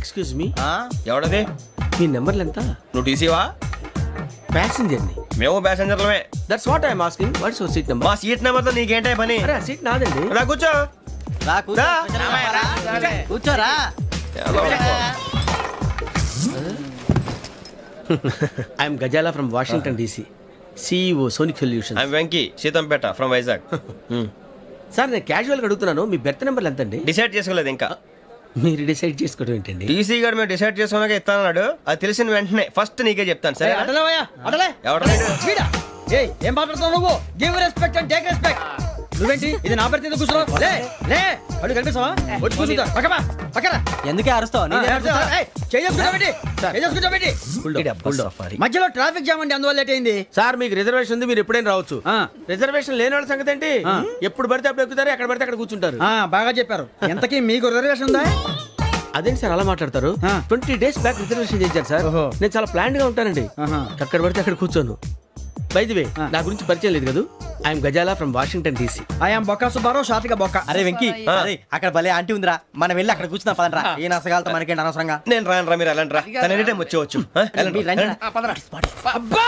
Excuse me, ఎవడది? మీ నెంబర్లు ఎంత? నువ్వు టీసీవా? ప్యాసింజర్ ని. మేము ప్యాసెంజర్లమే. That's what I'm asking. What's your seat number? మా సీట్ నెంబర్తో నీకేంటే పని? అరే ఆ సీట్ నాదండి. రా కూర్చో. రా. కూర్చోరా. ఎలా ఉన్నావు? I'm Ghazala from Washington DC, CEO Sonic Solution. I'm Venky, Seethampeta from Vizag. Sir నేను క్యాజువల్గా అడుగుతున్నాను, మీ బెర్త్ నెంబర్లు ఎంత అండి? డిసైడ్ చేసుకోలేదు ఇంకా. మీరు డిసైడ్ చేసుకోవడం ఏంటండి? టీసీ గారు మేము డిసైడ్ చేసుకున్నాక ఇస్తానన్నాడు. అది తెలిసిన వెంటనే ఫస్ట్ నీకే చెప్తాను. సరే ఎవరు ఏం మాట్లాడుతున్నావు నువ్వు? Give respect and take respect. నువ్వేంటి ఇది నా పరిస్థితి కూర్చున్నావు? లే లే అడుగు కనిపిస్తావా? వచ్చి కూర్చుంటా. పక్కరా. ఎందుకే అరుస్తావు? మధ్యలో ట్రాఫిక్ జామ్ అండి, అందువల్ల లేట్ అయింది. సార్ మీకు రిజర్వేషన్ ఉంది, మీరు ఎప్పుడైనా రావచ్చు. రిజర్వేషన్ లేని వాళ్ళ సంగతి ఏంటి? ఎప్పుడు పడితే అప్పుడు ఎక్కుతారు, ఎక్కడ పడితే అక్కడ కూర్చుంటారు. బాగా చెప్పారు. ఎంతకీ మీకు రిజర్వేషన్ ఉందా? అదేంటి సార్ అలా మాట్లాడతారు? 20 days బ్యాక్ రిజర్వేషన్ చేశారు సార్. నేను చాలా ప్లాన్డ్ గా ఉంటానండి. అక్కడ పడితే అక్కడ కూర్చోను. బై ది వే, నా గురించి పరిచయం లేదు కదా. I'm Ghazala from Washington DC. I'm Bokka Subbarao, షాతిక బొక్క. అరే వెంకీ, అరే అక్కడ భలే ఆంటీ ఉందిరా, మనం వెళ్ళి అక్కడ కూర్చున్నా పదనరా. ఏ నసగాలతో మనకేంటి అనవసరంగా. నేను రాను రా, మీరు వెళ్ళండి రా. తన ఎనీ టైం వచ్చేవచ్చు. అబ్బా